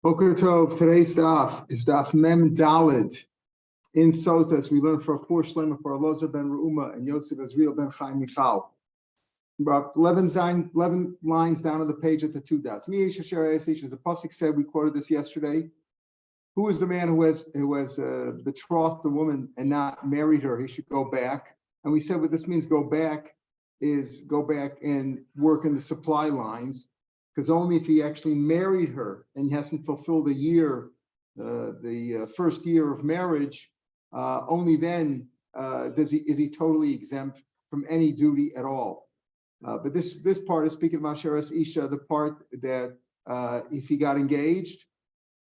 Boker Tov, today's daf is daf Mem Dalid in Sota. We learned for a four shlema for Elazar ben Reuma and Yosef Azriel ben Chaim Michal. About 11 lines down on the page at the two dots. The pasuk said, we quoted this yesterday. Who is the man who has betrothed the woman and not married her? He should go back. And we said what this means. Go back and work in the supply lines. Because only if he actually married her and hasn't fulfilled a year, the first year of marriage, only then is he totally exempt from any duty at all. But this part is speaking of Asheres Isha, the part that if he got engaged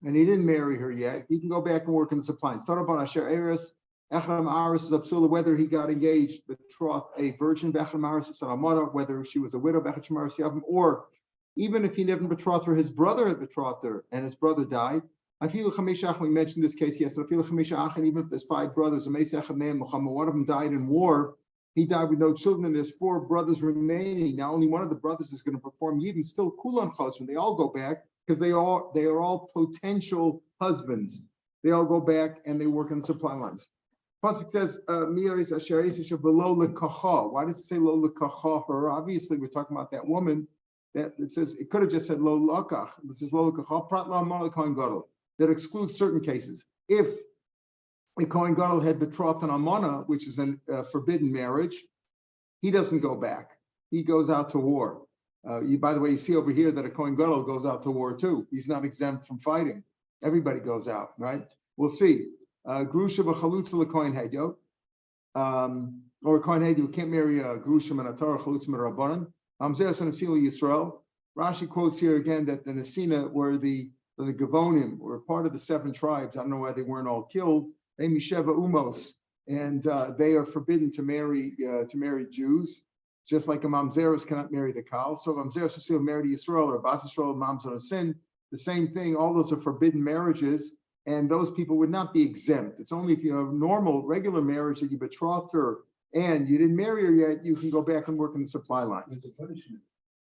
and he didn't marry her yet, he can go back and work in the supply line. Start up on Asheres Echlam Aris is Absula, whether he got engaged, betrothed a virgin, Bechlam Aris is Salamata, whether she was a widow, Bechlam Aris Yavim, or even if he never betrothed her, his brother had betrothed her, and his brother died. We mentioned this case yesterday. Even if there's 5 brothers, one of them died in war, he died with no children, and there's 4 brothers remaining. Now only one of the brothers is going to perform Yidin, still Kulan Chosron. They all go back because they are all potential husbands. They all go back and they work in the supply lines. Pasuk says, why does it say lo lekacha her? Obviously, we're talking about that woman. That it says it could have just said lo lakach. This is lo lakach prat la amar kohen gadol. That excludes certain cases. If a kohen gadol had betrothed an almana, which is a forbidden marriage, he doesn't go back. He goes out to war. By the way, you see over here that a kohen gadol goes out to war too. He's not exempt from fighting. Everybody goes out, right? We'll see. Grusha b'chalutza lekohen hedyo, or a kohen hedyo can't marry a grusha and a Torah chalutza m'rabbanan. Rashi quotes here again that the Nesina were the Gavonim, were part of the 7 tribes. I don't know why they weren't all killed. They Misheva Umos, and they are forbidden to marry Jews, just like a Mamzeros cannot marry the Kal. So Mamzeros still married Yisrael or Bas Yisrael, Mamzer Sin. The same thing. All those are forbidden marriages, and those people would not be exempt. It's only if you have normal, regular marriage that you betrothed her and you didn't marry her yet, you can go back and work in the supply lines. It's a punishment.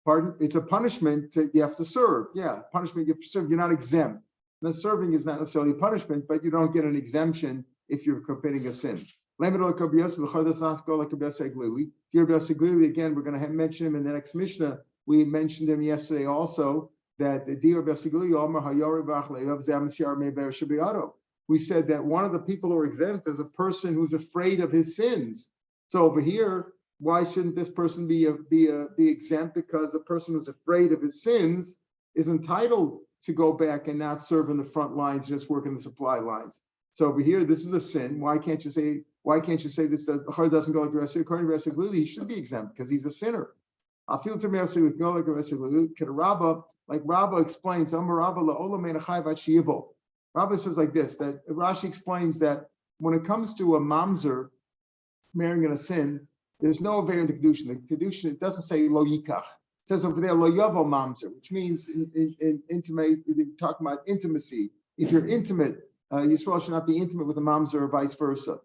Pardon? It's a punishment you have to serve. Yeah, punishment you have to serve. You're not exempt. Now, serving is not necessarily a punishment, but you don't get an exemption if you're committing a sin. Again, we're going to mention him in the next Mishnah. We mentioned him yesterday also, that we said that one of the people who are exempt is a person who's afraid of his sins. So over here, why shouldn't this person be exempt? Because a person who's afraid of his sins is entitled to go back and not serve in the front lines, just work in the supply lines. So over here, this is a sin. Why can't you say this doesn't go like the rest of the he should be exempt because he's a sinner. I feel to me like Rabbah explains, Rabbah says like this, that Rashi explains that when it comes to a mamzer marrying in a sin, there's no variant in the Kedushin. The Kedushin, it doesn't say lo yikach. It says over there lo yavo mamzer, which means in intimate, talking about intimacy. If you're intimate, Yisrael should not be intimate with a mamzer or vice versa.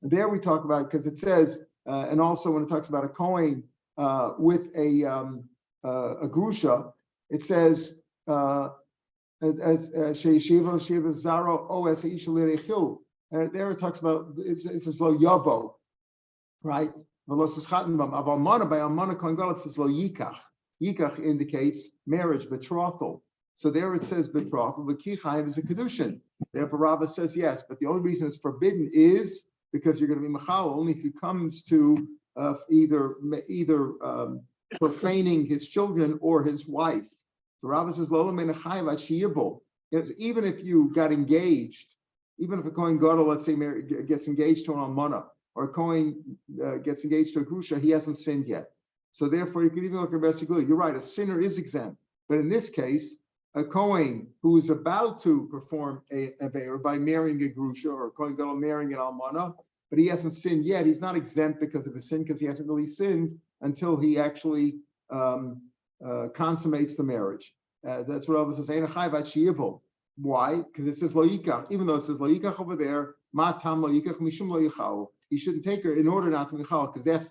And there we talk about, because it says, and also when it talks about a kohen with a grusha, it says, as sheishiva zaro os isha l'rechil. There it talks about, it says lo yavo, right? By almana kohen gadol it says lo yikach. Yikach indicates marriage, betrothal. So there it says betrothal, but kichayim is a kedushin. Therefore, Rabbah says yes, but the only reason it's forbidden is because you're going to be machal only if it comes to either profaning his children or his wife. So Rabbah says even if you got engaged, even if a kohen gadol, let's say, gets engaged to an almana, or a kohen gets engaged to a grusha, he hasn't sinned yet. So therefore, you could even look at You're right, a sinner is exempt. But in this case, a kohen who is about to perform a aveir by marrying a grusha, or a kohen gadol marrying an almana, but he hasn't sinned yet, he's not exempt because of his sin, because he hasn't really sinned until he actually consummates the marriage. That's what Rav says. Why? Because it says lo yikach. Even though it says lo yikach over there, ma tam lo yikach mishum lo yichal. He shouldn't take her in order not to michal, because that's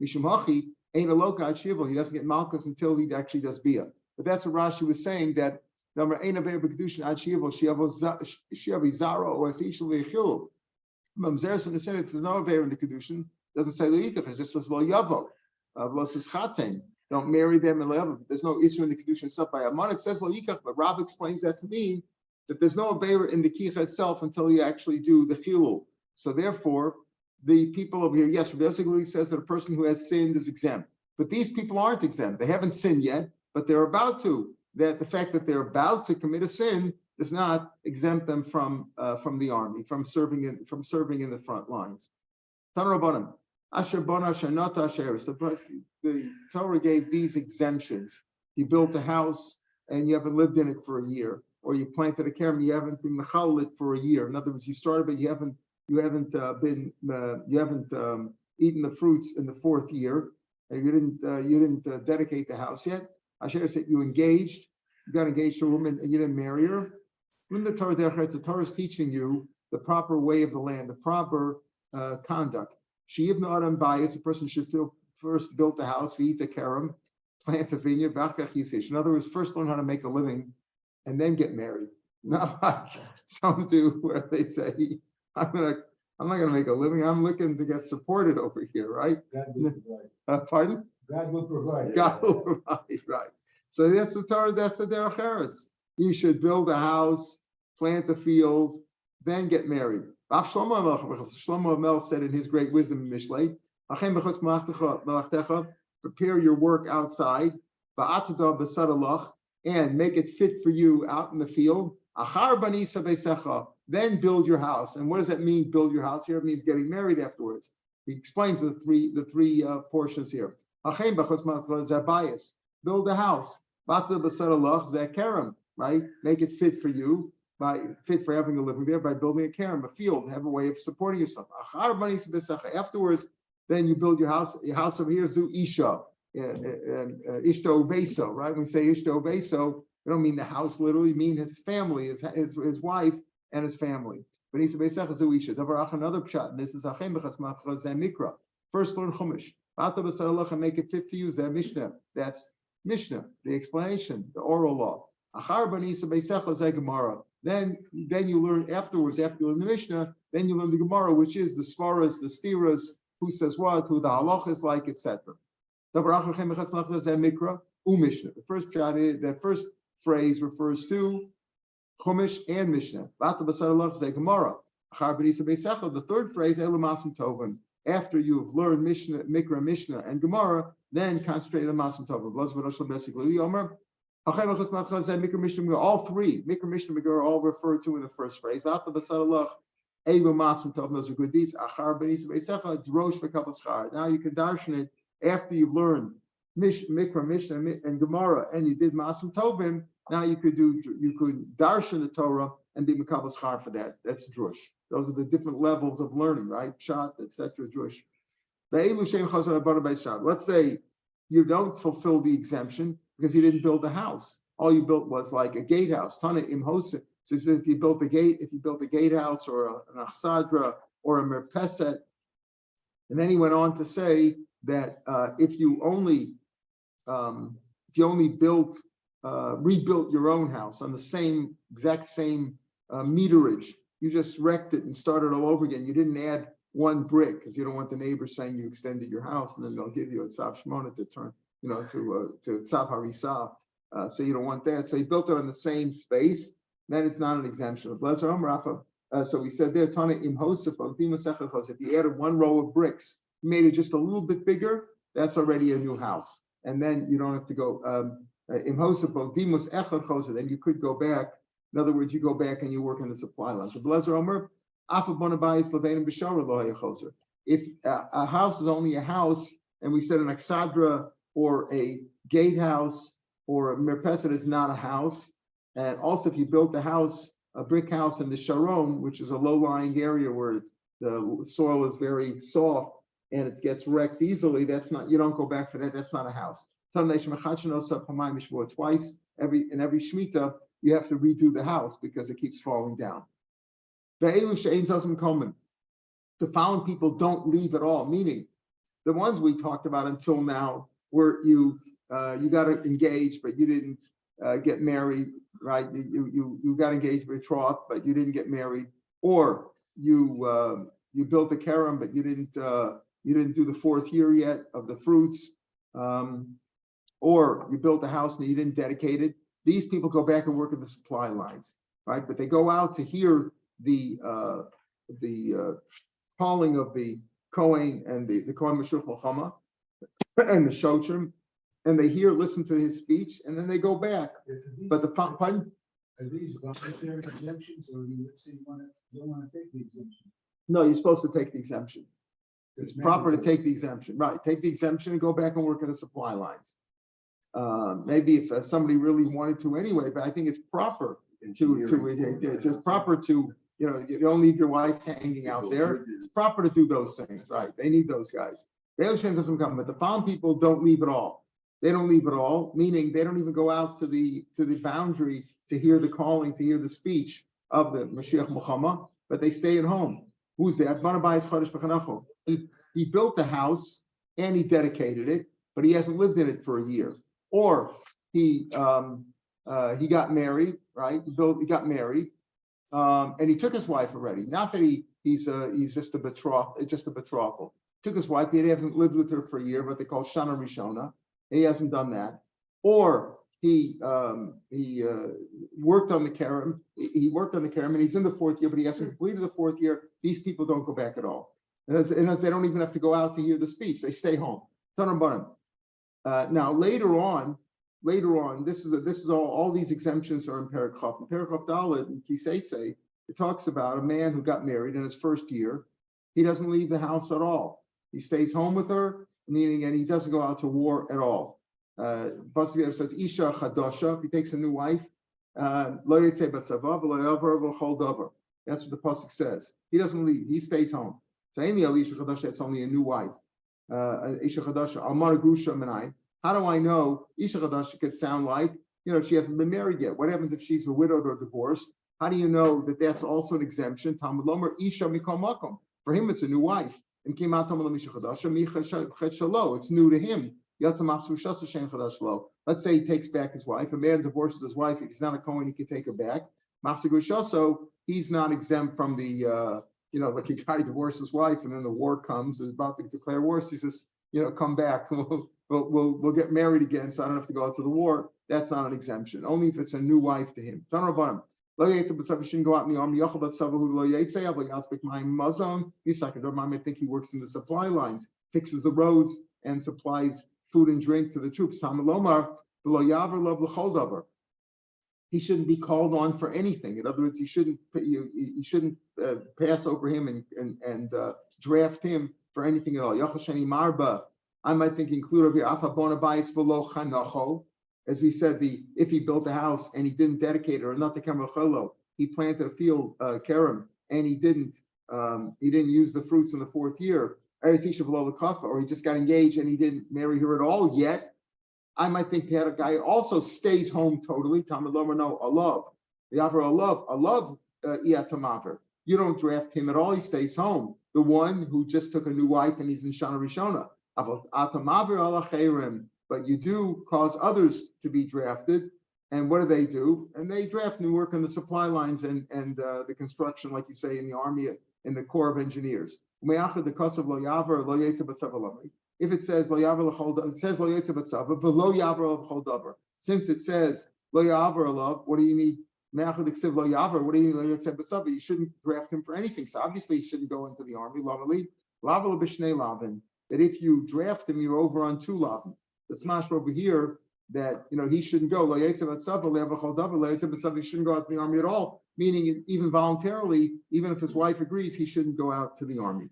mishum hachi ain't a loka at shival. He doesn't get malchus until he actually does bia. But that's what Rashi was saying, that Number eight of kedushin ad shiavo zara or asishal leichil. Mamzeres in the Senate there's no aver in the kedushin. Doesn't say leikach. It just says lo yavo. Lo says chaten. Don't marry them and level. There's no issue in the kedushin stuff by Amon. It says lo yikach, but Rav explains that to mean that there's no aver in the kicha itself until you actually do the chilul. So therefore, the people over here, yes, basically says that a person who has sinned is exempt. But these people aren't exempt. They haven't sinned yet, but they're about to. That the fact that they're about to commit a sin does not exempt them from the army, from serving in the front lines. The Torah gave these exemptions. You built a house and you haven't lived in it for a year, or you planted a kerem, you haven't been mechal it for a year. In other words, you started, but you haven't eaten the fruits in the fourth year. You didn't dedicate the house yet. I should have said you engaged. You got engaged to a woman and you didn't marry her. When the Torah is teaching you the proper way of the land, the proper conduct. She'ivna adam bias. A person should first build the house, eat the kerem, plant a vineyard. In other words, first learn how to make a living, and then get married. Not like some do where they say, I'm not gonna make a living. I'm looking to get supported over here, right? God will provide. Pardon? God will provide. God will provide, right? So that's the Torah. That's the derech eretz. You should build a house, plant a field, then get married. Shlomo Mel said in his great wisdom in Mishlei, prepare your work outside, and make it fit for you out in the field. Then build your house. And what does that mean, build your house? Here it means getting married afterwards. He explains the three portions here. Build a house. Right? Make it fit for you, fit for having a living there by building a kerem, a field, have a way of supporting yourself. Afterwards, then you build your house. Your house over here, Zu Isha, Ishto Obeso, right? When we say Ishto Obeso, we don't mean the house literally, we mean his family, his wife and his family. But he said, Zu Isha. Another pshat, and this is Mikra. First learn Chumash. And make it fit for you, that Mishnah. That's Mishnah, the explanation, the oral law. Then you learn afterwards, after you learn the Mishnah, then you learn the Gemara, which is the svaras, the stiras, who says what, who the halach is like, etc. The first pshat, that first phrase refers to Chumash and Mishnah. The third phrase, after you've learned Mishnah, Mikra, Mishnah, and Gemara, then concentrate on Masim Tovim. All three, Mikra, Mishnah, and Gemara, are all referred to in the first phrase. Those are good deeds. Now you can darshan it after you've learned Mikra, Mishnah, and Gemara, and you did Masim Tovim. Now you could darshan the Torah and be Mekabel Schar for that. That's drush. Those are the different levels of learning, right? Pshat, etc. Drush. Let's say you don't fulfill the exemption because you didn't build a house. All you built was like a gatehouse. Tana imhosa. So if you built a gatehouse or an achsadra or a merpeset, and then he went on to say that if you only rebuilt your own house on the exact same meterage, you just wrecked it and started all over again. You didn't add one brick because you don't want the neighbors saying you extended your house and then they'll give you a tzav shmona to turn, to tzav harisa. So you don't want that. So you built it on the same space. Then it's not an exemption. So we said there, Tana imhosif. If you added one row of bricks, you made it just a little bit bigger, that's already a new house. And then you don't have to go imhosif. Then you could go back. In other words, you go back and you work in the supply line. So if a house is only a house, and we said an aksadra or a gatehouse or a merpeset is not a house, and also if you built a house, a brick house in the Sharon, which is a low-lying area where the soil is very soft and it gets wrecked easily, that's not, you don't go back for that, that's not a house. Twice, in every Shemitah, you have to redo the house because it keeps falling down. The following people don't leave at all, meaning the ones we talked about until now, where you got engaged, but you didn't get married, right? You got engaged with betrothed, but you didn't get married, or you built a kerem, but you didn't do the 4th year yet of the fruits, or you built a house and you didn't dedicate it. These people go back and work in the supply lines, right? But they go out to hear the calling of the Kohen and the Kohen Meshuf Milchama and the Shotrim, and they listen to his speech, and then they go back. But the pardon? Are these voluntary exemptions, or let's say you don't want to take the exemption? No, you're supposed to take the exemption. It's proper to take the exemption, right? Take the exemption and go back and work in the supply lines. Maybe if somebody really wanted to anyway, but I think it's proper it's proper to, you don't leave your wife hanging out there. It's proper to do those things, right? They need those guys. The other chance doesn't come, but the farm people don't leave at all. They don't leave at all, meaning they don't even go out to the boundary to hear the calling, to hear the speech of the Mashiach Muhammad, but they stay at home. Who's that? He built a house and he dedicated it, but he hasn't lived in it for a year. Or he got married, right? He got married, and he took his wife already. Not that he's just a betrothal. Took his wife. He hasn't lived with her for a year, what they call Shana Rishona. He hasn't done that. Or he worked on the kerem. He worked on the kerem, and he's in the 4th year, but he hasn't completed the 4th year. These people don't go back at all. And as they don't even have to go out to hear the speech. They stay home. Now later on, this is all these exemptions are in Perek Chaf. In Perek Chaf Daled in Kiseitze, it talks about a man who got married in his 1st year. He doesn't leave the house at all. He stays home with her, meaning, and he doesn't go out to war at all. Basically, it says Isha Chadasha. If he takes a new wife, lo yitzei batzava v'lo yavar v'chol davar. That's what the pasuk says. He doesn't leave. He stays home. So any Isha Chadasha, it's only a new wife. Isha Chadasha Almar Grusha Menai. How do I know Isha Chadasha could sound like, she hasn't been married yet? What happens if she's widowed or divorced? How do you know that that's also an exemption? Talmud Lomer Isha Mikol Makom. For him, it's a new wife. And came out Talmud Isha Chadasha Michet Shalo. It's new to him. Let's say he takes back his wife. A man divorces his wife. If he's not a Kohen, he can take her back. So he's not exempt from the, like a guy divorces his wife and then the war comes, is about to declare war. So he says, come back. We'll get married again, so I don't have to go out to the war. That's not an exemption. Only if it's a new wife to him. He shouldn't go out in the army. I think he works in the supply lines, fixes the roads, and supplies food and drink to the troops. He shouldn't be called on for anything. In other words, you shouldn't pass over him and draft him for anything at all. I might think include over here, as we said, if he built a house and he didn't dedicate it, or not the Kamer, he planted a field kerem and he didn't use the fruits in the 4th year, or he just got engaged and he didn't marry her at all yet. I might think that a guy also stays home totally. Talmud Lomer, no, alav. Alav iatamaver. You don't draft him at all. He stays home. The one who just took a new wife and he's in Shana Rishona. But you do cause others to be drafted. And what do? And they draft new work in the supply lines and the construction, like you say, in the army, in the Corps of Engineers. If it says lo yaver l'chol davar, it says lo yetze b'tzava, v'lo yaver l'chol davar. Since it says lo yaver alav, what do you need? Me'achad ksiv lo yaver. What do you need? Lo yetze b'tzava. You shouldn't draft him for anything. So obviously he shouldn't go into the army. Lavali laval b'shnei lavin. That if you draft him, you're over on 2 lavin. That's mashma over here that he shouldn't go. Lo yetze b'tzava, lo yaver l'chol davar. Lo yetze b'tzava. He shouldn't go out to the army at all. Meaning, even voluntarily, even if his wife agrees, he shouldn't go out to the army.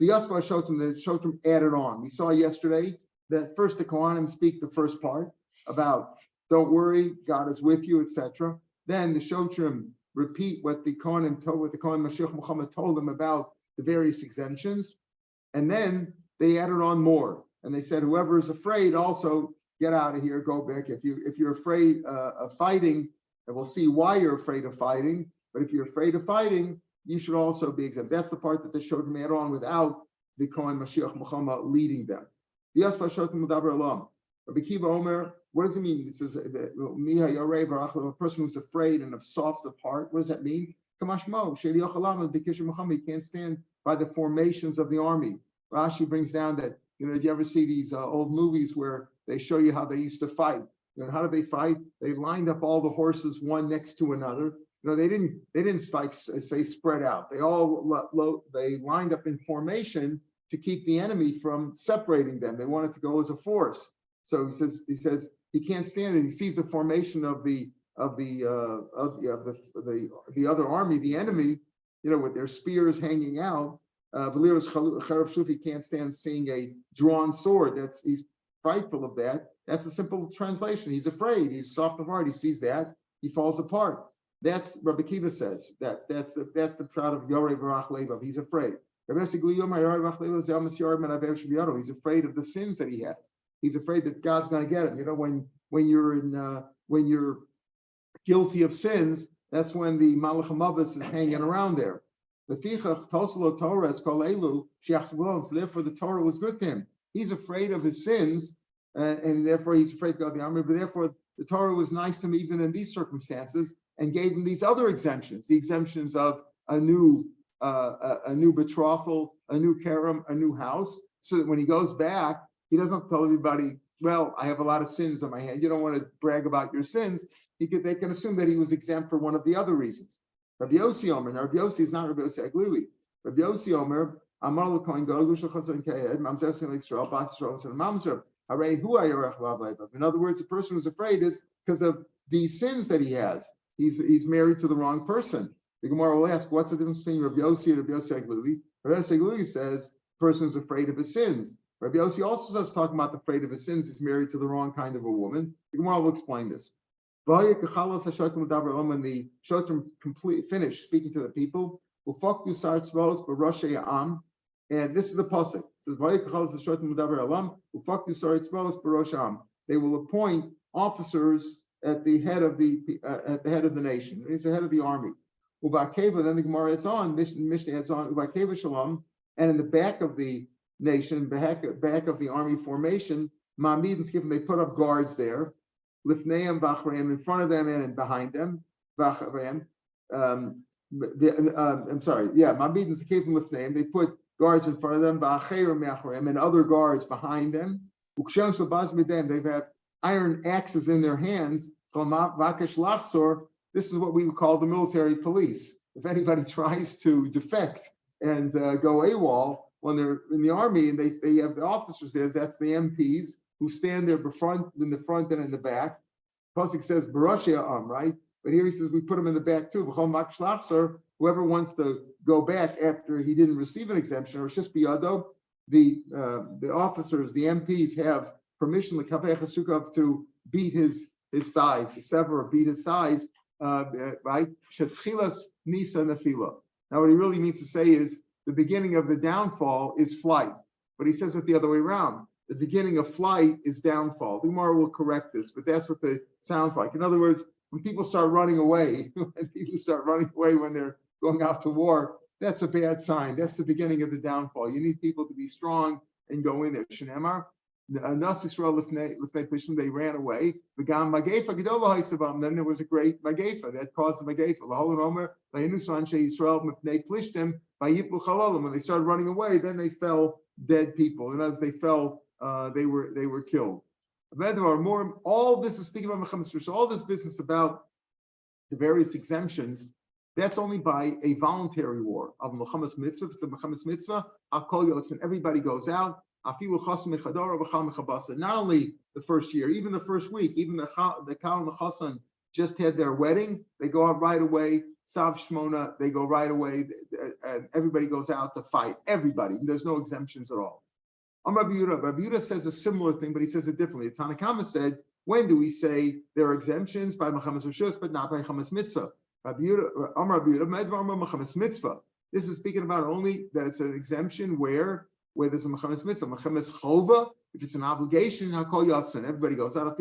The Yasvar Shotrim, the Shotrim added on. We saw yesterday that first the Kohanim speak the first part about don't worry, God is with you, etc. Then the Shotrim repeat what the Kohanim Mashiach Muhammad told them about the various exemptions, and then they added on more. And they said, whoever is afraid, also get out of here, go back. If you're afraid of fighting, and we'll see why you're afraid of fighting. But if you're afraid of fighting, you should also be exempt. That's the part that the Shotrim add on without the Kohen Mashiach Muhammad leading them. The Yasvar Shotrim Medaber Elam. Rabbi Kiva Omer what does it mean? It says, a person who's afraid and of soft of heart. What does that mean? He can't stand by the formations of the army. Rashi brings down that, do you ever see these old movies where they show you how they used to fight? How do they fight? They lined up all the horses one next to another. They didn't like say spread out. They lined up in formation to keep the enemy from separating them. They wanted to go as a force. So he says he can't stand it. He sees the formation of the other army, the enemy, with their spears hanging out. He can't stand seeing a drawn sword. He's frightful of that. That's a simple translation. He's afraid. He's soft of heart. He sees that. He falls apart. That's Rabbi Kiva says that's the proud of Yoreh Barach Levav. He's afraid. He's afraid of the sins that he has. He's afraid that God's going to get him. When you're guilty of sins, that's when the Malach HaMavis is hanging around there. So therefore the Torah was good to him. He's afraid of his sins, and therefore he's afraid to go to the army. But therefore the Torah was nice to him even in these circumstances, and gave him these other exemptions, the exemptions of a new betrothal, a new kerem, a new house, so that when he goes back, he doesn't have to tell everybody, well, I have a lot of sins on my hand. You don't want to brag about your sins. They can assume that he was exempt for one of the other reasons. Rabbi Yossi Omer, now Rabbi Yossi is not Rabbi Yossi Aglili. Rabbi Yossi Omer, Amar l'kohen gadol shechazon k'ed, mamzer sin Yisrael, bas Yisrael sin mamzer. Harei hu hayorech lav leivav. In other words, the person who's afraid is because of these sins that he has. He's married to the wrong person. The Gemara will ask, what's the difference between Rabbi Yossi and Rabbi Yossi Aglili? Rabbi Yossi Aglili says, the person who's afraid of his sins. Rabbi Yossi also says, talking about the afraid of his sins, he's married to the wrong kind of a woman. The Gemara will explain this. When the Shotrim finished speaking to the people, and this is the pasuk. It says, they will appoint officers at the head of the nation. He's the head of the army. Then the Gemara adds on, Mishnah adds on, and in the back of the nation, back of the army formation, they put up guards there. Lifneim v'achreim, in front of them and behind them. V'achreim. I'm sorry. Yeah, Ma'amidin Zakevim Lifneim. They put guards in front of them. V'acherim me'achreim, and other guards behind them. Ukshem shabaz midem. They have iron axes in their hands. V'akesh lachsor. This is what we would call the military police. If anybody tries to defect and go AWOL when they're in the army, and they have the officers there, that's the MPs. Who stand there in the front and in the back. Pasuk says Barashia right? But here he says we put him in the back too. Whoever wants to go back after he didn't receive an exemption, or just biyado, the officers, the MPs have permission to beat his thighs, to sever or beat his thighs, right? Shetchilas nisa nefila. Now what he really means to say is the beginning of the downfall is flight, but he says it the other way around. The beginning of flight is downfall. The Gemara will correct this, but that's what it sounds like. In other words, when people start running away, when they're going out to war, that's a bad sign. That's the beginning of the downfall. You need people to be strong and go in there. Shenemar, Nas Yisrael lifnei Plishtim, they ran away. Then there was a great magefa that caused the magefa. When they started running away, then they fell dead people. And as they fell, they were killed. All this is speaking about Mechamas Rishon. All this business about the various exemptions, that's only by a voluntary war of Mechamas Mitzvah. If it's a Mechamas Mitzvah, and everybody goes out. Not only the first year, even the first week, even the Kal and the Chassan just had their wedding. They go out right away. Sav Shmona, they go right away. Everybody goes out to fight. Everybody. There's no exemptions at all. Rabbi Yehuda says a similar thing, but he says it differently. Tanakama said, when do we say there are exemptions by Mechamas Rishus, but not by Mechamas Mitzvah? Rabbi Yehuda, Mitzvah. This is speaking about only that it's an exemption where there's a Mechamas Mitzvah. Mechamas Chova, if it's an obligation, Hakol Yatzon, everybody goes out.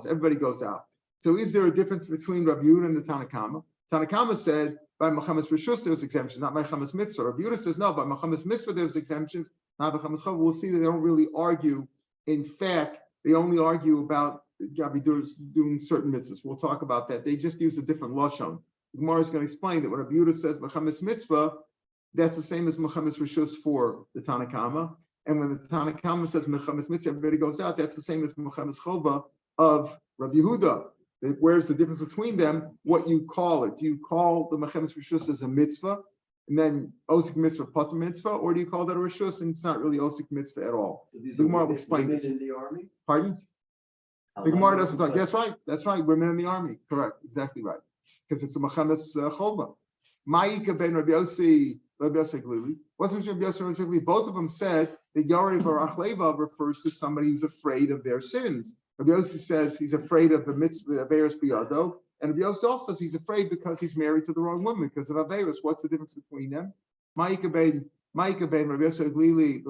Everybody goes out. So is there a difference between Rabbi Yehuda and the Tanakama? Tanakama said, by Mechamas Rishus, there's exemptions, not by Mechamas Mitzvah. Rabbi Yehuda says, no, by Mechamas Mitzvah, there's exemptions, not by Mechamas Chova. We'll see that they don't really argue in fact, they only argue about Gabi doing certain mitzvahs. We'll talk about that. They just use a different lashon. The Gemara is going to explain that when Rabbi Yehuda says mechamis mitzvah, that's the same as mechamis rishus for the Tanakama. And when the Tanakama says mechamis mitzvah, everybody goes out. That's the same as mechamis chova of Rabbi Yehuda. Where's the difference between them? What you call it? Do you call the mechamis rishus as a mitzvah, and then osik mitzvah pater mitzvah, or do you call that a rishus and it's not really osik mitzvah at all? The Gemara will explain this. In the army? Pardon? The Gemara doesn't talk. That's right. That's right. Women in the army. Correct. Exactly right. Because it's a mechamis chova. Ma'ika ben Rabbi Yossi, Rabbi Yossi Glili. What's Rabbi Yossi Glili? Both of them said that Yarei Barach Leva refers to somebody who's afraid of their sins. Rabbi Yossi says he's afraid of the mitzvah Averis Biyado, and Rabbi Yossi also says he's afraid because he's married to the wrong woman because of Averis. What's the difference between them? Ma'ika ben Rabbi Yossi Glili,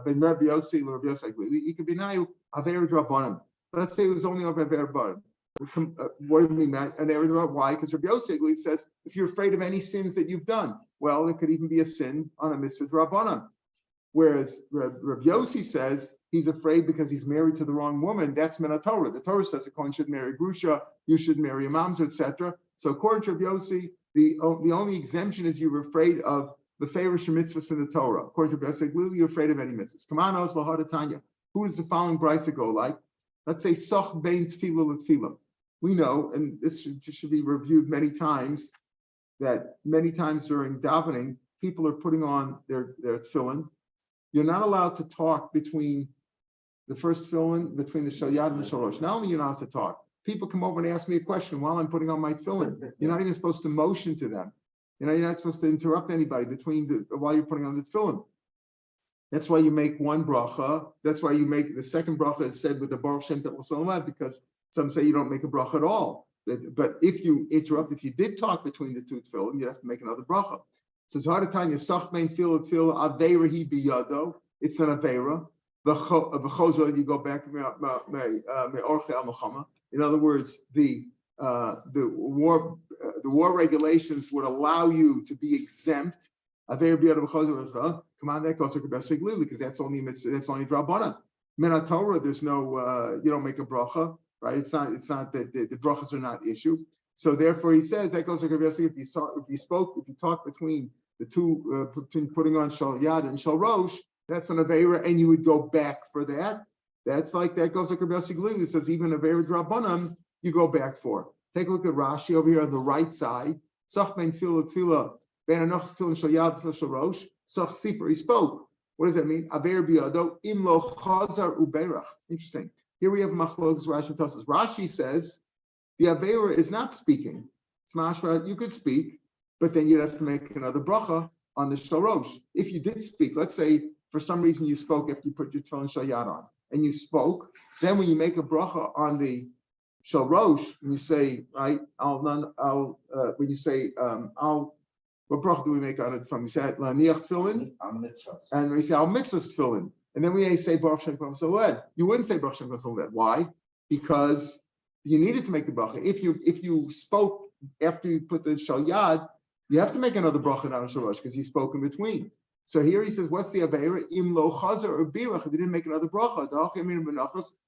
ben Rabbi Yossi, Rabbi Yossi Glili. Ika binayu Averis Rabbanim. Let's say it was only over Averis Rabbanim. What do you mean, Matt? And why? Because Rabbi Yossi says if you're afraid of any sins that you've done, well, it could even be a sin on a mitzvah Rabbanim. Whereas Rabbi Yossi says he's afraid because he's married to the wrong woman. That's min Torah. The Torah says a kohen should marry grusha, you should marry a mamzer, etc. So according to Rabbi Yossi, the only exemption is you're afraid of the favorish mitzvahs in the Torah. According to Rabbi Yossi, you're afraid of any mitzvahs. Kamanos lahadatanya. Who does the following brisa go like? Let's say soch bein tefillah l'tefillah. We know, and this should be reviewed many times, that many times during davening, people are putting on their tefillin. You're not allowed to talk between the first tefillin, between the shalyad and the shalosh. Not only you're not allowed to talk, people come over and ask me a question while I'm putting on my tefillin. You're not even supposed to motion to them. You're not supposed to interrupt anybody while you're putting on the tefillin. That's why you make one bracha. That's why you make the second bracha is said with the Baruch Shem Tov, because some say you don't make a bracha at all. But if you interrupt, if you did talk between the two tefillin, you have to make another bracha. So it's hard to tell you. Sach bein tefillah aveira hi biyado. It's an aveira. V'chozor, you go back me'orchei al-machama. In other words, the war regulations would allow you to be exempt. Aveira biyado v'chozor. Come on, that goes to Glili because that's only drabana. Min Torah, there's no you don't make a bracha, right? It's not that the brachas are not issue. So therefore, he says that goes to if you talk between the two, between putting on shal yad and shal rosh, that's an aveira, and you would go back for that. That's like that goes like Rabbi Yossi Glili. It says even aveira drabanam you go back for. Take a look at Rashi over here on the right side. Sach ben tefillah ben anochs tefillah shal yad shal rosh. Sach siper, he spoke. What does that mean? Aveir biyado imlo chazar uberach. Interesting. Here we have machlokes. Rashi tells us. Rashi says the aveira is not speaking. It's mashma. You could speak, but then you'd have to make another bracha on the shalosh. If you did speak, let's say for some reason you spoke after you put your tefillin shalyad on, and you spoke, then when you make a bracha on the shalosh, when you say right, when you say what bracha do we make on it from? We say laniach tefillin, and we say al mitzvahs tefillin, and then we say baruch shem kol soled. You wouldn't say baruch shem kol soled. Why? Because you needed to make the bracha. If you spoke after you put the shalyad, you have to make another bracha on shalosh because you spoke in between. So here he says, what's the aveira? Im lo chazer or bilach. If you didn't make another bracha,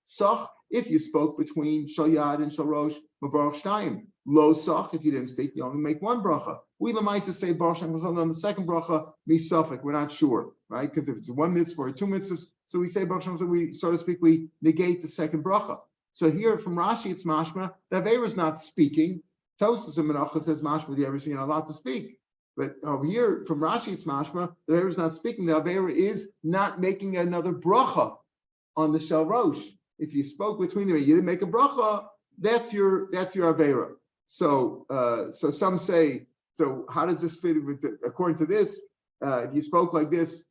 sach. If you spoke between shalyad and shalosh, mabaruch shtayim. Lo sach. If you didn't speak, you only make one bracha. We lemaisa say baruch shem on the second bracha misafik. We're not sure, right? Because if it's one mitzvah or two mitzvahs, so we say baruch shem. So we, so to speak, we negate the second bracha. So here from Rashi, it's mashma. The aveira is not speaking. Tosas and Menachos says mashma. The aveira you're not allowed to speak. But over here from Rashi, it's mashma. The aveira is not speaking. The aveira is not making another bracha on the shel rosh. If you spoke between them, you didn't make a bracha. That's your aveira. So so some say. So how does this fit with? According to this, if you spoke like this,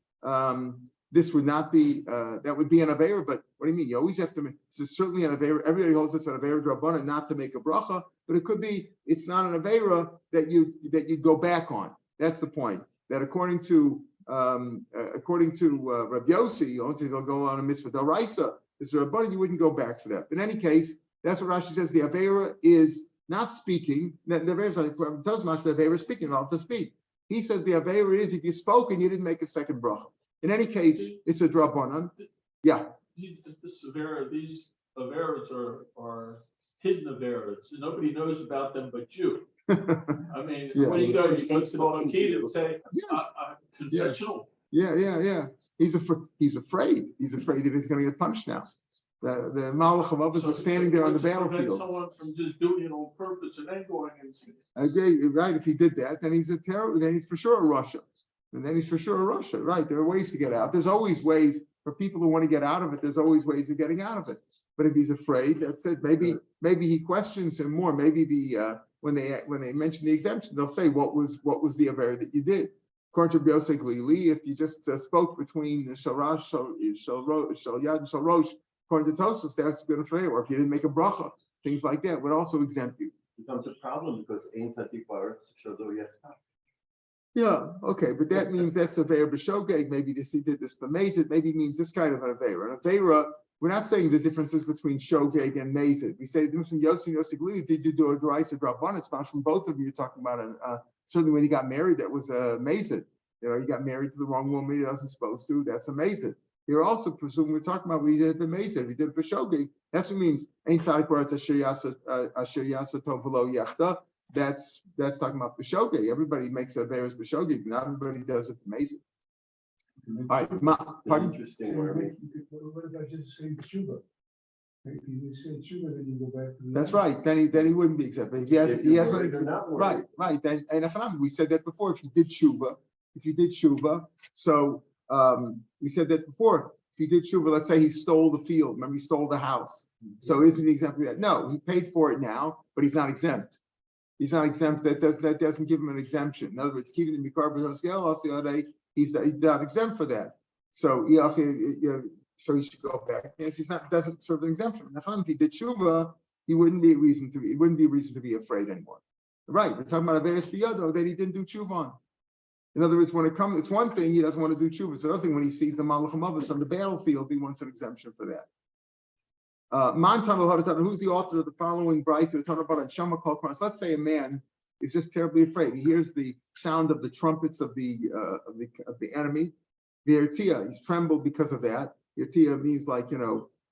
this would not be. That would be an aveira. But what do you mean? You always have to make. It's certainly an aveira. Everybody holds this an aveira drabana, not to make a bracha. But it could be. It's not an aveira that you go back on. That's the point. That according to Rabbi Yossi, they'll go on a mitzvah d'oraisa. It's a rabbanan, you wouldn't go back for that. In any case, that's what Rashi says. The aveira is not speaking. The aveira is like does much. The aveira is speaking, not to speak. He says the aveira is if you spoke and you didn't make a second bracha. In any case, it's a drabanan. Yeah. these Averas are hidden Averas. Nobody knows about them but you. I mean, Yeah. what do you go? You go to the Makid and say, confessional. Yeah. He's afraid. He's afraid that he's going to get punished now. The Malach of Avos is standing there on the battlefield. Someone from just doing it on purpose and then going and. I agree, right? If he did that, then he's a terror. Then he's for sure a Russia. And then he's for sure a Russia, right? There are ways to get out. There's always ways for people who want to get out of it. There's always ways of getting out of it. But if he's afraid, that's it. Maybe he questions him more. Maybe when they mention the exemption, they'll say, what was the aver that you did? According to Yosef Glili, if you just spoke between the Sharash, Shal Yad, and Shal Rosh, according to Tosfos, that's good affair. Or if you didn't make a bracha, things like that would also exempt you. It becomes a problem because ain't that required to show yet. Yeah, okay, but that means that's a Aveira b'shogeg. Maybe he did this for Mazid. Maybe it means this kind of an Aveira. An Aveira, we're not saying the differences between shogeg and Mazid. We say the difference between Yossi and Yossi Glili. Did you do a Deraisa Draban? It's from both of you. You're talking about certainly when he got married, that was a Mazid. He got married to the wrong woman he wasn't supposed to. That's a Mazid. You're also presuming we're talking about what he did for Mazid. If he did it for shogeg, that's what it means. Ain't sadik bar asher yasa tov v'lo yechta. That's talking about b'shogeg. Everybody makes averas b'shogeg. Not everybody does it amazing. All right, pardon? Interesting. Or What about just saying tshuva? If you say tshuva, then you go back to the. That's right. Then he wouldn't be exempt. If he has right. Then and we said that before. If you did tshuva, so we said that before. If he did tshuva, let's say he stole the field. Remember, he stole the house. So isn't he exempt from that? No, he paid for it now, but he's not exempt. He's not exempt. That doesn't give him an exemption. In other words, keeping the mikar b'hoskel, he's not exempt for that. So so he should go back. Yes, doesn't serve an exemption. If he did tshuva, he wouldn't be a reason to be afraid anymore. Right? We're talking about averes biyado that he didn't do tshuva on. In other words, when it comes, it's one thing he doesn't want to do tshuva. It's another thing when he sees the malachim avos on the battlefield, he wants an exemption for that. Who's the author of the following brisa? Let's say a man is just terribly afraid. He hears the sound of the trumpets of the enemy. He's trembled because of that. Yertia means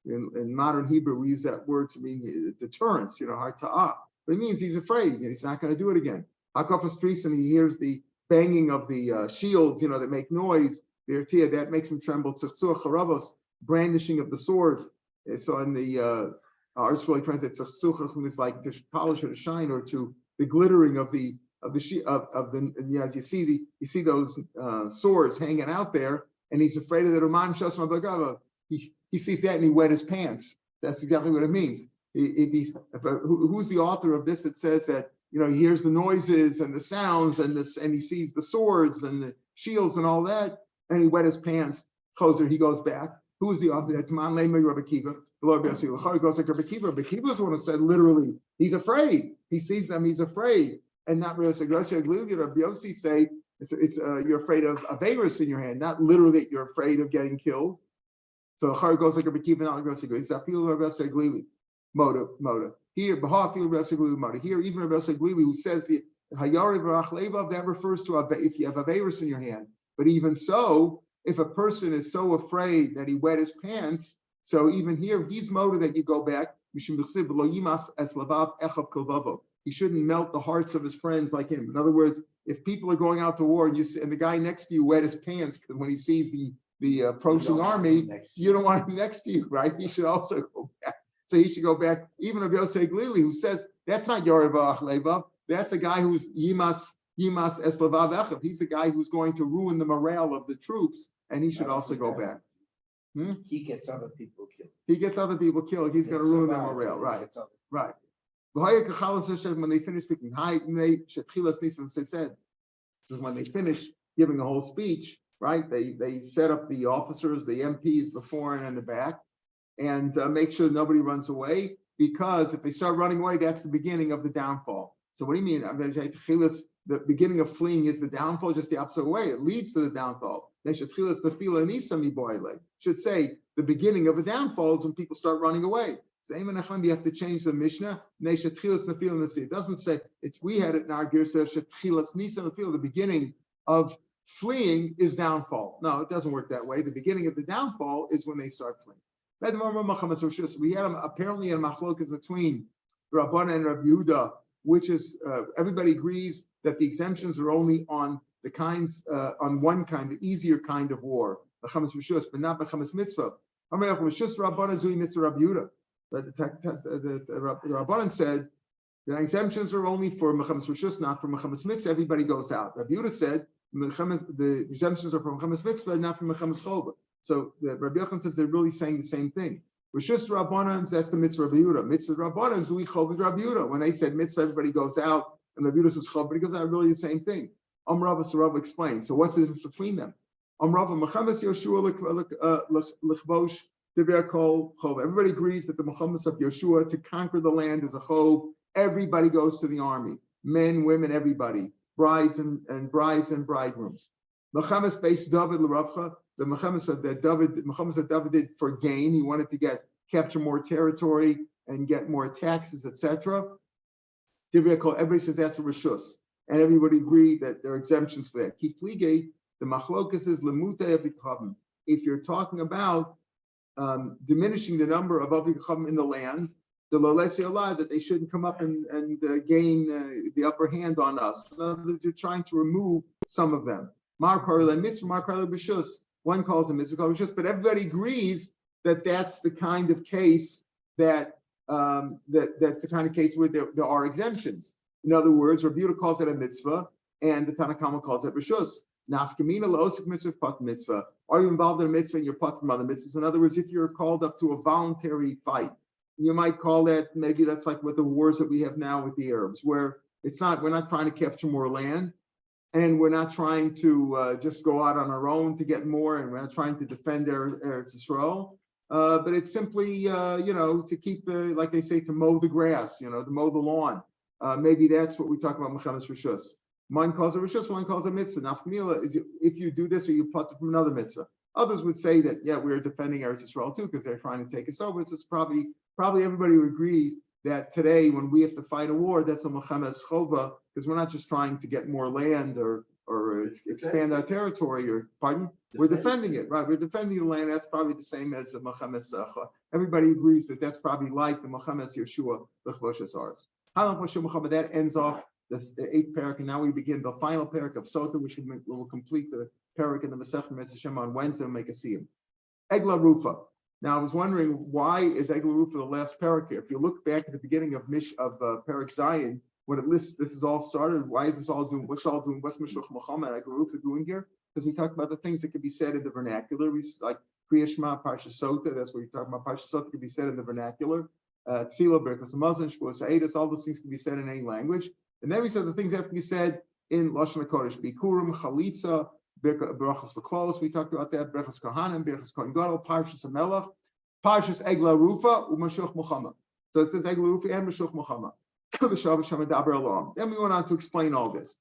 in modern Hebrew we use that word to mean deterrence. Harta'ah. But it means he's afraid. He's not going to do it again. Hakaf streets and he hears the banging of the shields. That make noise. Yertia, that makes him tremble. Tzachzuach charavos, brandishing of the sword. So in the arts really translates is like to polish or to shine or to the glittering of the as you see those swords hanging out there, and he's afraid of the Roman Shasma. He sees that and he wet his pants. That's exactly what it means. Who's the author of this that says that he hears the noises and the sounds and he sees the swords and the shields and all that, and he wet his pants. Closer, he goes back. Who is the author? That Taman Lema Rabbi Kiva. Rabbi Kiva is the one who said literally, he's afraid. He sees them, he's afraid, and not really. Rabbi Yossi say it's you're afraid of averis in your hand, not literally that you're afraid of getting killed. So Char goes like Rabbi Kiva, not like Rabbi Yossi. It's Afil Rabbi Yossi Moda. Here, Bahafil Rabbi Yossi Moda. Here, even Rabbi Yossi who says the Hayari Barach Levav, that refers to if you have averis in your hand. But even so, if a person is so afraid that he wet his pants, so even here, he's moda that you go back. He shouldn't melt the hearts of his friends like him. In other words, if people are going out to war and the guy next to you wet his pants when he sees the approaching army, you don't want him next to you, right? He should also go back. So he should go back. Even Rav Yosef Glili, who says that's not Yorev Levav, that's a guy who's Yimas Eslavav Echav. He's the guy who's going to ruin the morale of the troops, and he should also go back. He gets other people killed. He's going to ruin their morale, right? Right. When they finish speaking, this is when they finish giving a whole speech, right? They set up the officers, the MPs before and in the back, and make sure nobody runs away, because if they start running away, that's the beginning of the downfall. So what do you mean? The beginning of fleeing is the downfall, just the opposite way. It leads to the downfall. Should say the beginning of a downfall is when people start running away. So you have to change the Mishnah. It doesn't say we had it in our gear says the beginning of fleeing is downfall. No, it doesn't work that way. The beginning of the downfall is when they start fleeing. We had apparently a machlokas between Rabbana and Rabbi Yehuda, which is everybody agrees that the exemptions are only on the kinds, on one kind, the easier kind of war, Mechamas Rishus, but not Mechamas Mitzvah. Rishus Rabbana Zui Mitzvah Rabbi Yehuda. The Rabbanan said the exemptions are only for Mechamas Rishus, not for Mechamas Mitzvah. Everybody goes out. Rabbi Yehuda said the exemptions are for Mechamas Mitzvah, not for Mechamas Chova. So Rabbi Yochanan says they're really saying the same thing. Rishus Rabbanan, that's the Mitzvah Rabbi Yehuda. Mitzvah Rabbanan Zui Chova Rabbi Yehuda. When they said Mitzvah, everybody goes out, and Rabbi Yehuda says Chova, but he goes out, really the same thing. Rava Sarava explains. So what's the difference between them? Rava Mechamas Yeshua L'chvosh Divrei Kol Chov. Everybody agrees that the Mechamas of Yeshua to conquer the land is a Chov. Everybody goes to the army, men, women, everybody, brides and bridegrooms. Mechamas based David l'Ravcha. The Mechamas that David did for gain. He wanted to capture more territory and get more taxes, etc. Divrei Kol. Everybody says that's a rishus. And everybody agreed that there are exemptions for that. Keep pligate, the machlokas is lemute avikavim. If you're talking about diminishing the number of avikavim in the land, the lalesi Allah that they shouldn't come up and gain the upper hand on us. In other words, you're trying to remove some of them. Mar karle mitzvah, mar karle b'shus. One calls a mitzvah, calls b'shus, but everybody agrees that that's the kind of case that's the kind of case where there are exemptions. In other words, Rabbi Yehuda calls it a mitzvah, and the Tanna Kama calls it rishus. Nafkamina laosik mitzvah pat mitzvah. Are you involved in a mitzvah and you're pat from other mitzvahs? In other words, if you're called up to a voluntary fight, you might call that, maybe that's like with the wars that we have now with the Arabs, where we're not trying to capture more land, and we're not trying to just go out on our own to get more, and we're not trying to defend Eretz Yisrael. But it's simply, to keep like they say, to mow the grass, to mow the lawn. Maybe that's what we talk about Mechamas Rishus. One calls it Rishus, one calls it mitzvah. Nafkamila is if you do this or you put it from another mitzvah. Others would say that, we're defending Eretz Yisrael too because they're trying to take us over. It's probably everybody would agree that today when we have to fight a war, that's a Mechamas Chova because we're not just trying to get more land or expand our territory we're defending it, right? We're defending the land. That's probably the same as the Mechamas. Everybody agrees that that's probably like the Mechamas Yeshua L'chvoshes Arts. That ends off the 8th parak, and now we begin the final parak of Sota, which will complete the parak in the Masechet Metzah Shem on Wednesday and make a siyum. Egla Rufa. Now I was wondering, why is Egla Rufa the last parak here? If you look back at the beginning of Parak Zion, when it lists this is all started, why is this all doing? What's Mishloach Muhammad Egla Rufa doing here? Because we talk about the things that can be said in the vernacular. We like Kriya Shema, Parsha Sota. That's what we talk about. Parsha Sota can be said in the vernacular. Tefillah, Berkas Hamazon, Shavuos Ha'edus, all those things can be said in any language. And then we said the things that have to be said in Lashon HaKodesh, Bikurim, Chalitza, Berachos V'Klos, we talked about that, Berachos Kohanim, Berachos Kohen Gadol, Parshas HaMelech, Parshas Egla Rufa, U'Mashuch Muhammad. So it says Egla Rufa and Mashuch Muhammad. Then we went on to explain all this.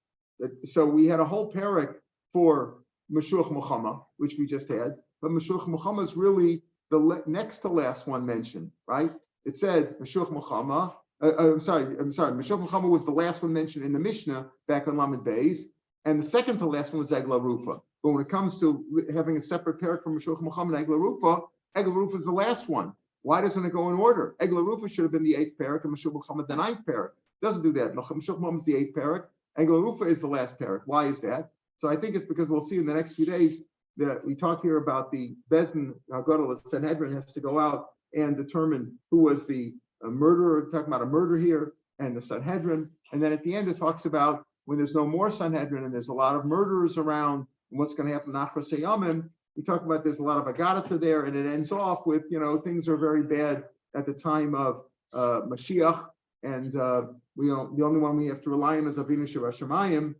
So we had a whole parak for Mashuch Muhammad, which we just had, but Mashuch Muhammad is really the next to last one mentioned, right? It said Mashuch Muhammad. Mashuch Muhammad was the last one mentioned in the Mishnah back on Lamed Beis, and the second to last one was Egla Rufa. But when it comes to having a separate parak for Mashuch Muhammad and Egla Rufa is the last one. Why doesn't it go in order? Egla Rufa should have been the 8th parak and Mashuch Muhammad the 9th parak. It doesn't do that. Mashuch Muhammad is the 8th parak. Egla Rufa is the last parak. Why is that? So I think it's because we'll see in the next few days that we talk here about the Bezdin Hagadol, the Sanhedrin has to go out and determine who was the murderer. We're talking about a murder here and the Sanhedrin. And then at the end, it talks about when there's no more Sanhedrin and there's a lot of murderers around, and what's going to happen after Seyamim. We talk about there's a lot of Agadata there, and it ends off with, things are very bad at the time of Mashiach. And the only one we have to rely on is Avinu Shevashamayim.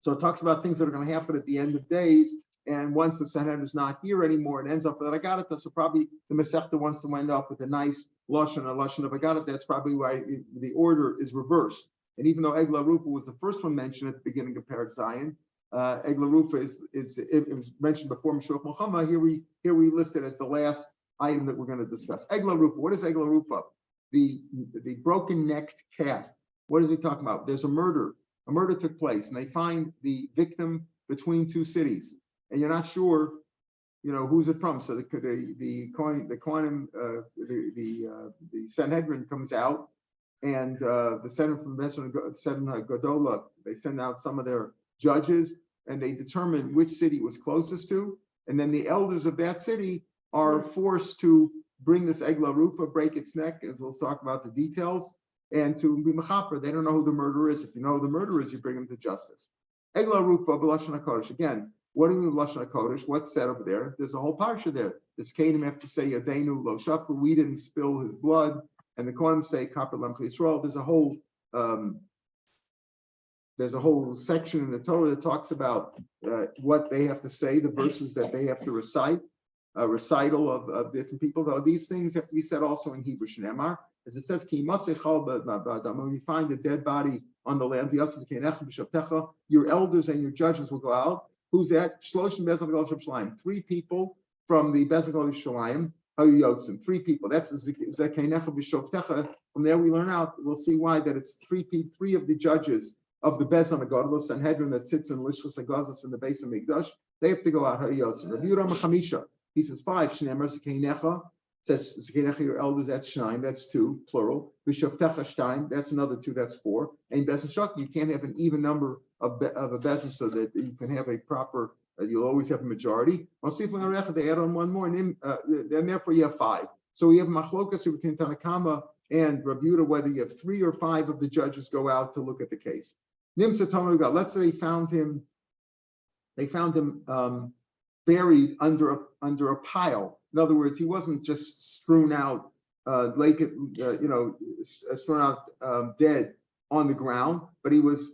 So it talks about things that are going to happen at the end of days. And once the Sanhedrin is not here anymore, it ends up with Agadata. So probably the Masechta wants to end off with a nice Lashon of Agadata. That's probably why the order is reversed. And even though Egla Rufa was the first one mentioned at the beginning of Parak Zion, Egla Rufa it was mentioned before Mashuch Muhammad. Here we list it as the last item that we're going to discuss. Egla Rufa. What is Egla Rufa? The broken-necked calf. What is he talking about? There's a murder. A murder took place, and they find the victim between two cities. And you're not sure who's it from? So the Sanhedrin comes out, and the Senate from Godola, they send out some of their judges, and they determine which city it was closest to, and then the elders of that city are forced to bring this Egla Rufa, break its neck, as we'll talk about the details, and to be mechaper. They don't know who the murderer is. If you know who the murderer is, you bring him to justice. Egla Rufa b'lashon hakodesh. Again, what do we mean b'lashon hakodesh? What's said over there? There's a whole parsha there. The Skanim have to say Yadeinu lo shafru. We didn't spill his blood, and the Kohanim say Kaper Lam Yisrael. There's a whole section in the Torah that talks about what they have to say, the verses that they have to recite, a recital of different people. Though these things have to be said also in Hebrew. Shneimar, as it says, when you find a dead body on the land, your elders and your judges will go out. Who's that? 3 people from the Bezin Shalayim. Three people. That's Zekeinecha b'Shovtecha. From there we learn out. We'll see why that it's three of the judges of the Bezin Hagadol Sanhedrin that sits in Lishchas Hagazos in the base of Mikdash. They have to go out. Hayotzim. Rabbi Yehuda Chamisha. He says 5. Shneimar Zekeinecha. Says Zekeinecha, your elders. That's Shnaim. That's 2 plural. B'Shovtecha Shtaim. That's another 2. That's 4. And Bezin Shok. You can't have an even number of a Bezin so that you can have a proper. You'll always have a majority. They add on one more, and then therefore you have 5. So we have machlokas between Tanakama and Rabbi Yehuda, whether you have 3 or 5 of the judges go out to look at the case. Nimsa Talmud. Let's say they found him buried under a pile. In other words, he wasn't just strewn out, strewn out dead on the ground, but it was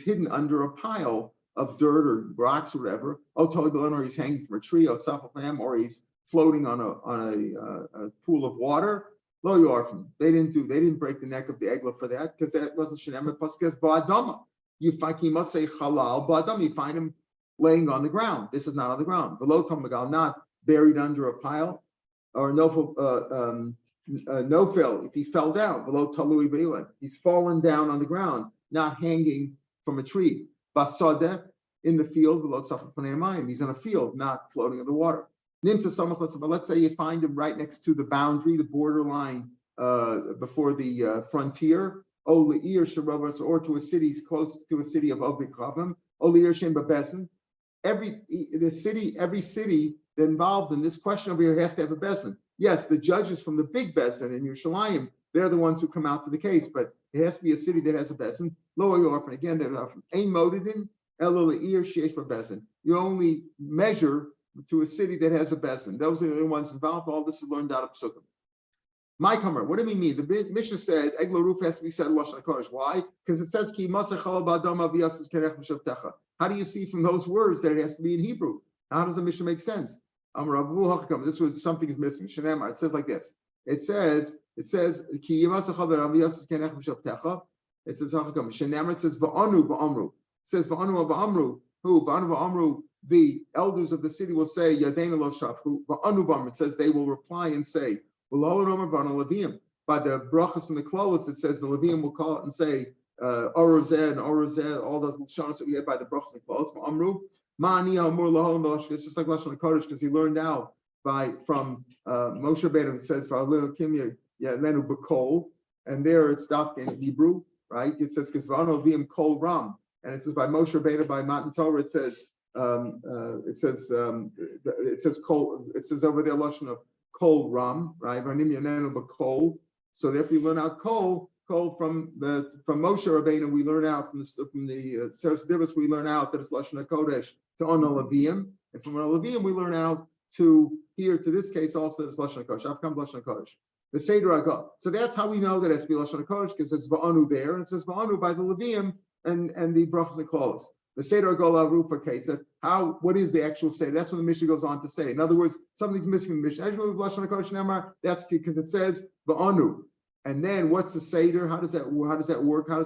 hidden under a pile of dirt or rocks or whatever. Or he's hanging from a tree, or he's floating on a pool of water. Lo yorfim. They didn't break the neck of the egla for that, because that wasn't shenem paskas ba'adama. You find halal ba'adama. You find him laying on the ground. This is not on the ground. Below Tomagal, not buried under a pile, or nofel if he fell down. Below Talui Beilan, he's fallen down on the ground, not hanging from a tree. Basada, in the field, he's in a field, not floating in the water. But let's say you find him right next to the boundary, the borderline before the frontier, or to a city close to a city of Ovikavim, every city that involved in this question over here has to have a bezin. Yes, the judges from the big bezin in Yerushalayim, they're the ones who come out to the case, but it has to be a city that has a bezin. Lower orphan again, they're often ain modidin, elolair sheish bezin. You only measure to a city that has a bezin. Those are the ones involved. All this is learned out of Psukim. My comer, what do we mean? The Mishnah said Egla Ruf has to be said Lashon HaKodesh. Why? Because it says Ki Masach Ba'adama V'Yasus Kerech B'Shavtecha. How do you see from those words that it has to be in Hebrew? How does the Mishnah make sense? This was something is missing. Shenemar. It says like this. It says Ki Masach Ba'adama V'Yasus Kerech B'Shavtecha. It says Shenemar. It says Va'anu Ba'amru. It says Va'anu Ba'amru. Who Va'anu Ba'amru? The elders of the city will say Yadeinu Lo Shafru. Va'anu Ba'amru. It says they will reply and say. By the brachas and the klolos, it says the Levium will call it and say Orozeh and Orozeh, all those shonos that we had by the brachas and klolos. Amru, Ma'ani Amur Lahol Melosh. It's just like Lashon HaKodesh, because he learned out from Moshe Rabbeinu. It says Va'alinu Kimya Yalenu B'Kol, and there it's Daf in Hebrew, right? It says Kisvano Levium Kol Ram, and it says by Moshe Rabbeinu by Matan Torah. It says Kol. It says over there Lashon of Kol Ram, right? So therefore, you learn out Kol from Moshe Rabbeinu. We learn out from the Seres Divus. We learn out that it's Lashon HaKodesh to Ono Levium, and from Ono Levium we learn out to here to this case also that it's Lashon HaKodesh. I've come Lashon HaKodesh. The Seder Agah. So that's how we know that it's be Lashon HaKodesh, because it's Va'anu there, and it says Va'anu by the Levium and the brachos and klolos. The Seder Gola Rufa case, that what is the actual Seder? That's what the Mishnah goes on to say. In other words, something's missing in the Mishnah. That's because it says Va'anu. And then what's the Seder? How does that work? How does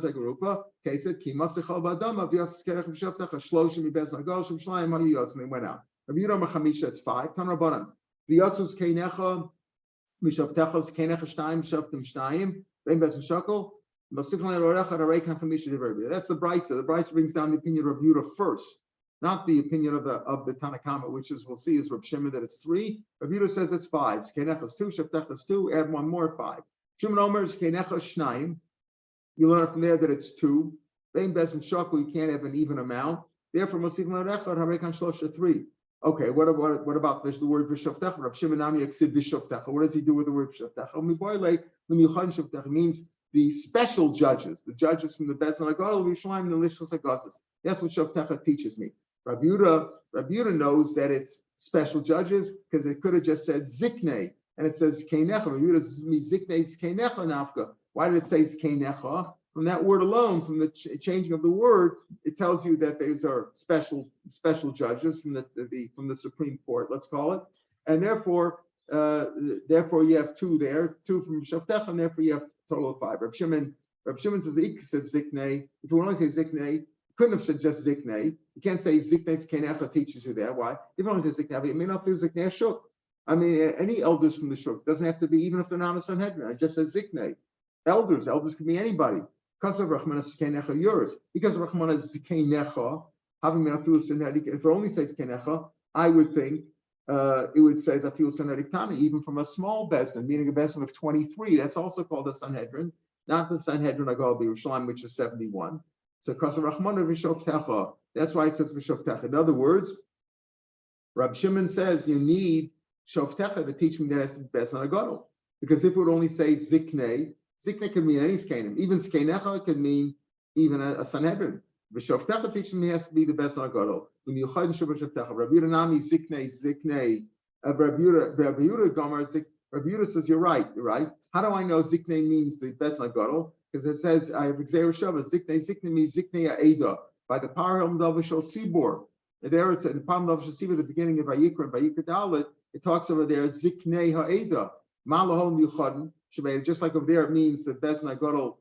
that go? Rufa? Case it, Ki Masechal Ba'adama, V'yasas Kerech B'Shavtecha, Shloshim Yibez Nagol, Shem Shlayim, Ha'yiyos, and they went out. Rabbi Yehuda Chamisha, it's 5. Tan Rabbanan. V'yatzus Keinecha, B'Shavtecha, Keinecha Shtayim, Shavtim Shtayim, Vein Bez Shakel. That's the brisa. The brisa brings down the opinion of Rabbi Yehuda first. not the opinion of the Tanakama, which is we'll see is Rav Shimon that it's 3. Rav Yehuda says it's 5. Zkenecha is 2, Shavtecha is 2. Add one more 5. Shimon Omer is Zkenecha Shnayim. You learn from there that it's 2. Bein Bez and Shakul, you can't have an even amount. Therefore, Mosif Echad Harekan Shlosha 3. Okay, what about the word V'Shavtecha? Rav Shimon Nami Yeksid V'Shavtecha. What does he do with the word V'Shavtecha? Miboyle L'Miyuchan Shavtecha means the special judges, the judges from the Beis Haggadol, Yerushalayim, and the Lishchos HaGazos. That's what Shavtecha teaches me. Rav Yehuda knows that it's special judges because it could have just said Ziknei, and it says Keinecha. Rav Yehuda means Ziknei is Keinecha Nafka. Why did it say Keinecha? From that word alone, from the changing of the word, it tells you that these are special judges from the Supreme Court, let's call it, and therefore you have 2 there, 2 from Shavtecha, and therefore you have a total of 5. Rav Shimon says Ziknei. If you only say Ziknei, you couldn't have said just Ziknei. You can't say Ziknei Kenecha teaches you there. Why? If you only say Ziknei, it may not be Ziknei Shuk. I mean, any elders from the Shuk doesn't have to be, even if they're not a Sanhedrin. It just says Ziknei. Elders can be anybody. Because of Rachmana Zikenecha yours. Because of Rachmana Zikenecha, having Menafilu Sanedik, if it only says Kenecha, I would think it would say Zafilu Sanedik Tani, even from a small Bezdin, meaning a Bezdin of 23. That's also called a Sanhedrin, not the Sanhedrin Agal Yerushalayim, which is 71. So because of Rachmana V'Shavtecha, that's why it says V'Shavtecha. In other words, Rab Shimon says you need Shavtecha to teach me that has to be Bezdin Agadol. Because if it would only say Ziknei, Ziknei could mean any Skenim. Even Skenecha could mean even a Sanhedrin. V'Shavtecha teaches me has to be the best on Agadol. L'miyuchad Shabbat Shavtecha. Rabbi Yehuda Nami Ziknei. Rabbi Yehuda Gomer. Rabbi Yehuda says you're right. How do I know Ziknei means the best on Agadol? Because it says I have Gzeir Shavah. Ziknei means Ziknei Ha'eda by the power of Davashol Tzibor. There it's the power of Davashol Tzibor. The beginning of Vayikra and Vayikra Dalet. It talks over there Ziknei Ha'eda. Malahol Miyuchadin. Just like over there, it means the Bezna Gadol,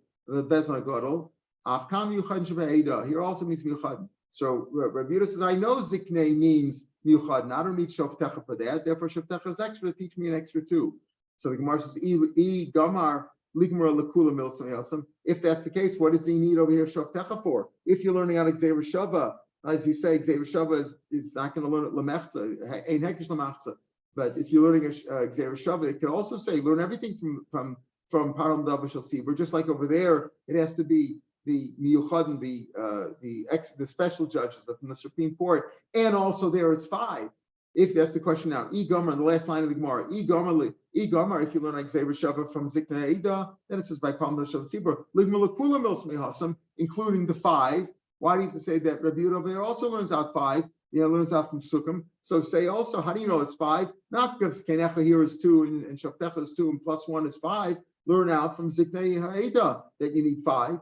Afkam Yuchadin Shabbat. Here also means Miyuchadin. So Rabbi Yehuda says, I know Ziknei means Miyuchadin. I don't need Shavtecha for that. Therefore, Shavtecha is extra. Teach me an extra 2. So the Gemara says, E Gamar Ligmar Lakula Milsam. If that's the case, what does he need over here Shavtecha for? If you're learning on Gzeir Shava, as you say, Gzeir Shava is not going to learn it Lamechza, Ein Hekish Lamechza. But if you're learning a Gzeir Shava, it can also say learn everything from Param Davashal Sibur. Just like over there, it has to be the Miyuchadin, the special judges from the Supreme Court, and also there it's 5. If that's the question now, Gomer, the last line of the Gemara, Gomer, if you learn like Gzeir Shava from Ziknei Ida, then it says by Param Davashal Sibur, Ligma Lakula Milsmei Hasam, including the 5. Why do you have to say that Rabbi Yehuda over there also learns out 5? Learns out from Sukkim. So say also, how do you know it's 5? Not because Kenecha here is 2 and Shavtecha is 2 and plus 1 is 5. Learn out from Ziknei Ha'eda that you need 5.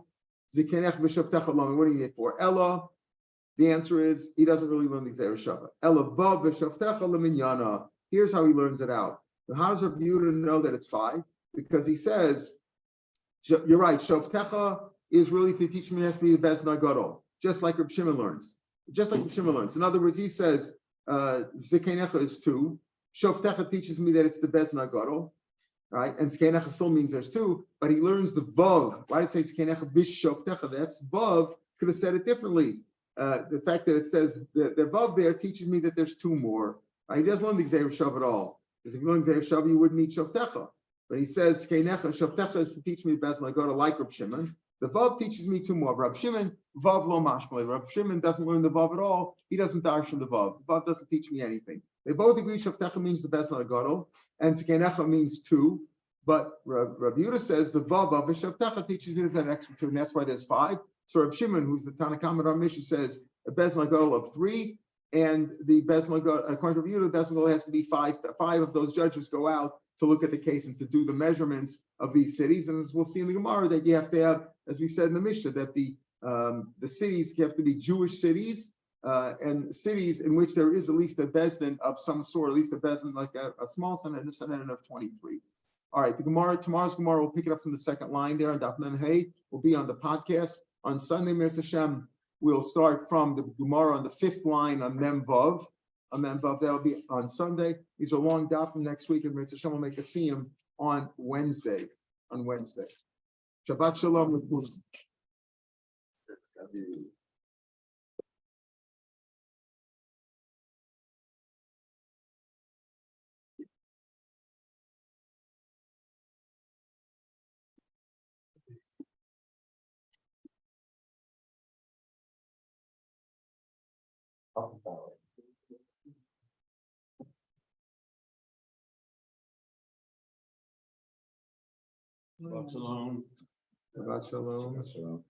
Ziknei V'Shavtecha Lami, what do you need for? Ella, the answer is he doesn't really learn the Gzeir Shava. Ella Vav V'Shavtecha L'Minyana. Here's how he learns it out. How does Rabbi Yehuda know that it's 5? Because he says, you're right, Shavtecha is really to teach me it has to be the best Nagadol, just like Reb Shimon learns. In other words, he says, Zikenecha is 2. Shavtecha teaches me that it's the best Nagadol, right? And Zikenecha still means there's 2, but he learns the Vav. Why did it say Zikenecha bish Shavtecha? That's Vav. Could have said it differently. The fact that it says the Vav there teaches me that there's 2 more. Right? He doesn't learn the Gzeir Shav at all. Because if you learn Gzeir Shav, you wouldn't need Shavtecha. But he says Zikenecha, Shavtecha is to teach me the best Nagadol like Reb Shimon. The Vav teaches me 2 more. Rav Shimon, Vav lo mashmalei. Rav Shimon doesn't learn the Vav at all. He doesn't darshan the Vav. The Vav doesn't teach me anything. They both agree Shavtecha means the best Nagadol, and Zikenecha means 2. But Rav Yehuda says the Vav of Shavtecha teaches me that extra 2, and that's why there's 5. So Rav Shimon, who's the Tanakh Amid Mishnah, says a best Nagadol of 3, and the best Nagadol, according to Rav Yehuda, the best Nagadol has to be 5. 5 of those judges go out to look at the case and to do the measurements of these cities. And as we'll see in the Gemara, that you have to have, as we said in the Mishnah, that the cities have to be Jewish cities and cities in which there is at least a bezdin of some sort, at least a bezdin like a small Sanhedrin of 23. All right, tomorrow's Gemara, we'll pick it up from the second line there on Daf Mem Hey. We'll be on the podcast. On Sunday, Mirz Hashem, we'll start from the Gemara on the 5th line on Mem Vav. That'll be on Sunday. These are long daf from next week, and Mirz Hashem will make a siyum on Wednesday. Shabbat Shalom with Shabbat shalom. Shabbat shalom.